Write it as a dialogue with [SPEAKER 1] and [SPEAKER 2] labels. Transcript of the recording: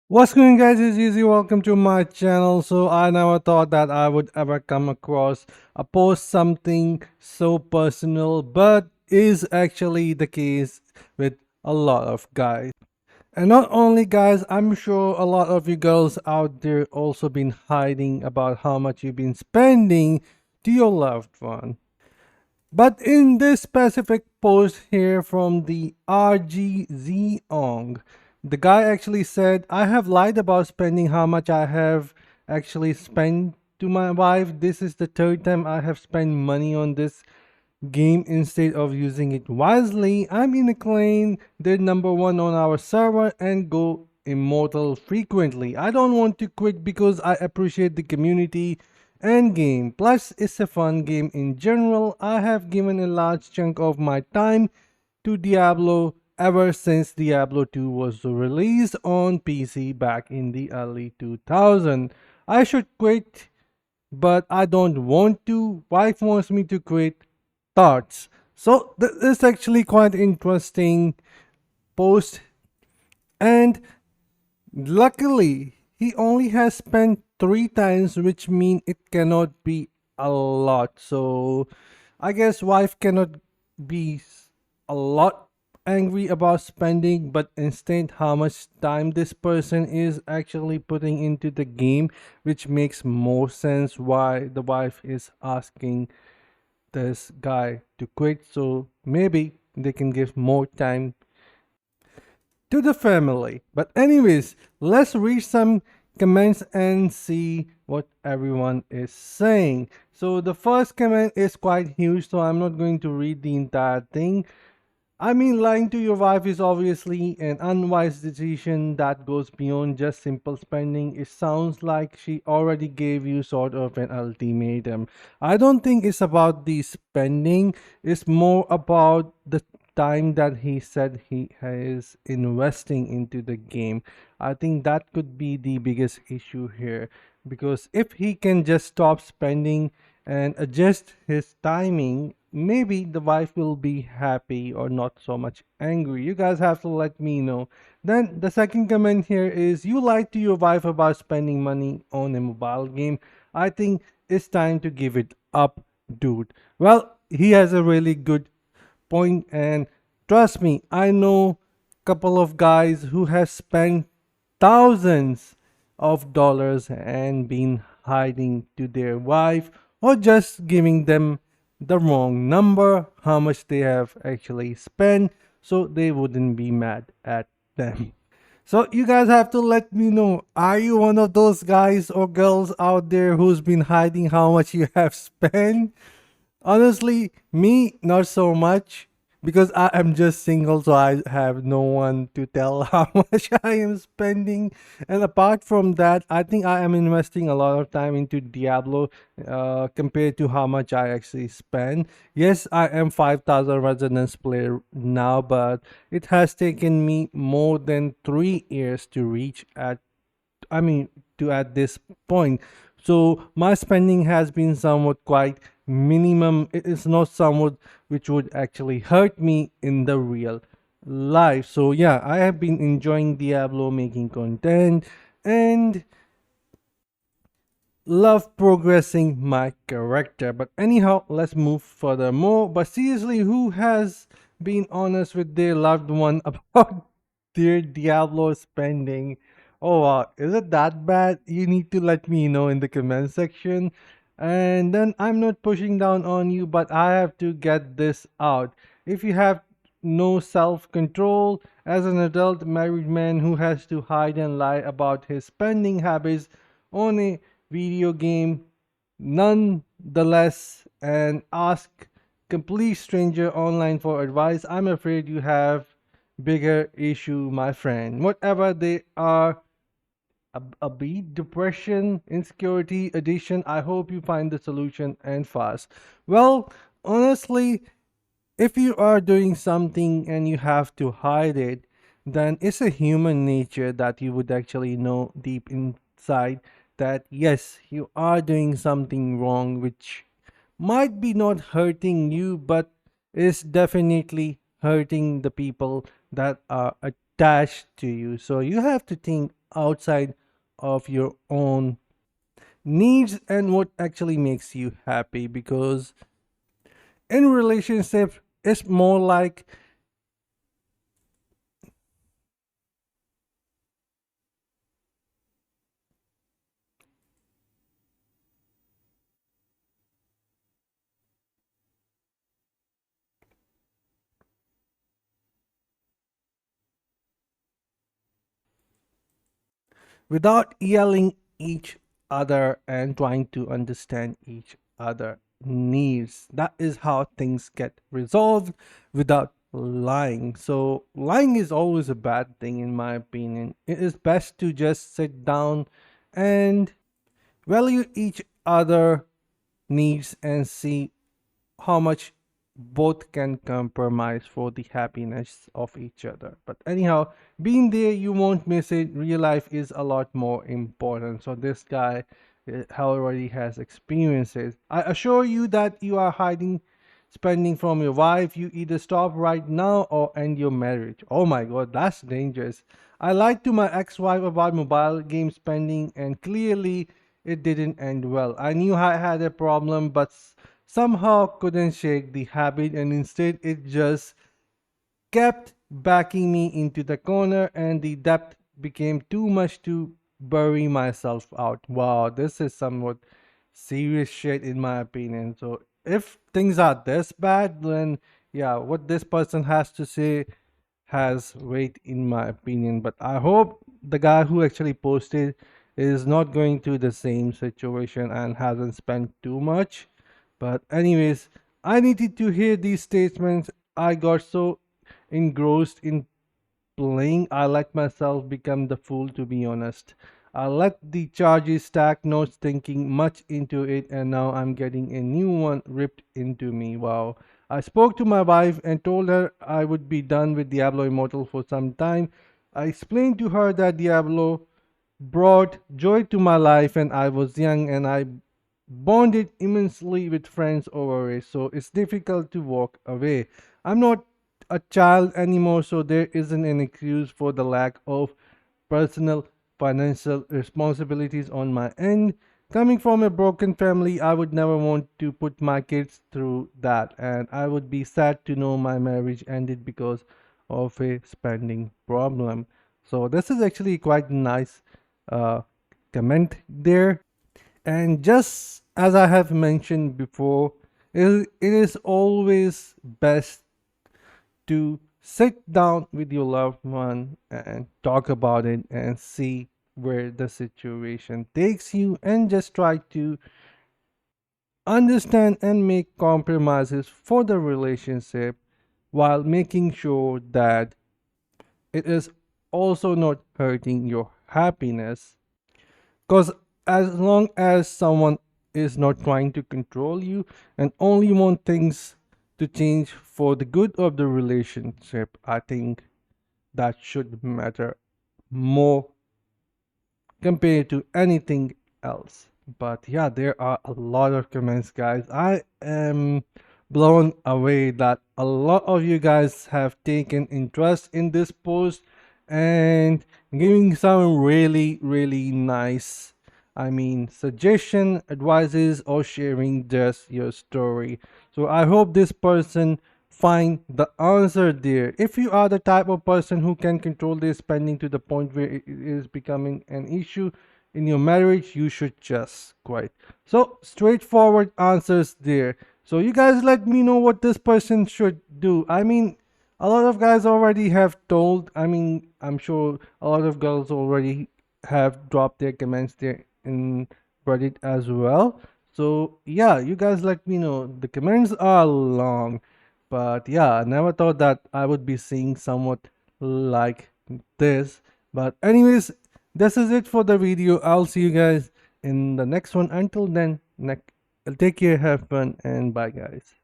[SPEAKER 1] What's going guys, it's Easy. Welcome to my channel. So I never thought that I would ever come across a post something so personal, but is actually the case with a lot of guys. And not only guys, I'm sure a lot of you girls out there also been hiding about how much you've been spending to your loved one. But in this specific post here from the RGZ Ong, the guy actually said, I have lied about spending how much I have actually spent to my wife. This is the third time I have spent money on this game instead of using it wisely. I'm in a claim they're number one on our server and go immortal frequently. I don't want to quit because I appreciate the community and game. Plus, it's a fun game in general. I have given a large chunk of my time to Diablo ever since Diablo 2 was released on PC back in the early 2000s. I should quit, but I don't want to. Wife wants me to quit. Thoughts. So this is actually quite interesting post, and luckily he only has spent three times, which mean it cannot be a lot. So I guess wife cannot be a lot angry about spending, but instead how much time this person is actually putting into the game, which makes more sense why the wife is asking this guy to quit, so maybe they can give more time to the family. But anyways, let's read some comments and see what everyone is saying. So the first comment is quite huge, so I'm not going to read the entire thing. I mean, lying to your wife is obviously an unwise decision that goes beyond just simple spending. It sounds like she already gave you sort of an ultimatum. I don't think it's about the spending, it's more about the time that he said he is investing into the game. I think that could be the biggest issue here, because if he can just stop spending and adjust his timing, maybe the wife will be happy or not so much angry. You guys have to let me know. Then the second comment here is, you lied to your wife about spending money on a mobile game. I think it's time to give it up, dude. Well, he has a really good point, and trust me, I know couple of guys who have spent thousands of dollars and been hiding to their wife or just giving them the wrong number how much they have actually spent, so they wouldn't be mad at them. So you guys have to let me know, are you one of those guys or girls out there who's been hiding how much you have spent? Honestly, me, not so much, because I am just single, so I have no one to tell how much I am spending. And apart from that, I think I am investing a lot of time into Diablo compared to how much I actually spend. Yes, I am 5,000 resonance player now, but it has taken me more than 3 years to reach I mean, to at this point. So my spending has been somewhat quite minimum. It is not somewhat which would actually hurt me in the real life. So yeah, I have been enjoying Diablo, making content, and love progressing my character. But anyhow, let's move furthermore. But seriously, who has been honest with their loved one about their Diablo spending? Oh wow, is it that bad? You need to let me know in the comment section. And then I'm not pushing down on you, but I have to get this out. If you have no self control as an adult married man who has to hide and lie about his spending habits on a video game nonetheless and ask complete stranger online for advice, I'm afraid you have bigger issue, my friend. Whatever they are, a beat, depression, insecurity, addiction, I hope you find the solution and fast. Well, honestly, if you are doing something and you have to hide it, then it's a human nature that you would actually know deep inside that yes, you are doing something wrong, which might be not hurting you, but is definitely hurting the people that are attached to you. So you have to think outside of your own needs and what actually makes you happy, because in relationship it's more like without yelling each other and trying to understand each other needs. That is how things get resolved without lying. So lying is always a bad thing in my opinion. It is best to just sit down and value each other needs and see how much both can compromise for the happiness of each other. But anyhow, being there, you won't miss it. Real life is a lot more important. So this guy already has experiences. I assure you that you are hiding spending from your wife. You either stop right now or end your marriage. Oh my god, that's dangerous. I lied to my ex-wife about mobile game spending and clearly it didn't end well. I knew I had a problem, but somehow couldn't shake the habit, and instead it just kept backing me into the corner, and the depth became too much to bury myself out. Wow, this is somewhat serious shit in my opinion. So if things are this bad, then yeah, what this person has to say has weight in my opinion. But I hope the guy who actually posted is not going through the same situation and hasn't spent too much. But anyways, I needed to hear these statements. I got so engrossed in playing, I let myself become the fool, to be honest. I let the charges stack, not thinking much into it, and now I'm getting a new one ripped into me. Wow. I spoke to my wife and told her I would be done with Diablo Immortal for some time. I explained to her that Diablo brought joy to my life and I was young and I bonded immensely with friends over it, so it's difficult to walk away. I'm not a child anymore, so there isn't an excuse for the lack of personal financial responsibilities on my end. Coming from a broken family, I would never want to put my kids through that, and I would be sad to know my marriage ended because of a spending problem. So, this is actually quite nice uh, comment there. And just as I have mentioned before, it is always best to sit down with your loved one and talk about it and see where the situation takes you and just try to understand and make compromises for the relationship while making sure that it is also not hurting your happiness. Because as long as someone is not trying to control you and only want things to change for the good of the relationship, I think that should matter more compared to anything else. But yeah, there are a lot of comments, guys. I am blown away that a lot of you guys have taken interest in this post and giving some really, really nice, I mean, suggestion, advices, or sharing just your story. So I hope this person find the answer there. If you are the type of person who can control their spending to the point where it is becoming an issue in your marriage, you should just quit. So straightforward answers there. So you guys let me know what this person should do. I mean, a lot of guys already have told. I mean, I'm sure a lot of girls already have dropped their comments there in Reddit as well. So yeah, you guys let me know. The comments are long, but yeah, I never thought that I would be seeing somewhat like this. But anyways, this is it for the video. I'll see you guys in the next one. Until then, take care, have fun, and bye guys.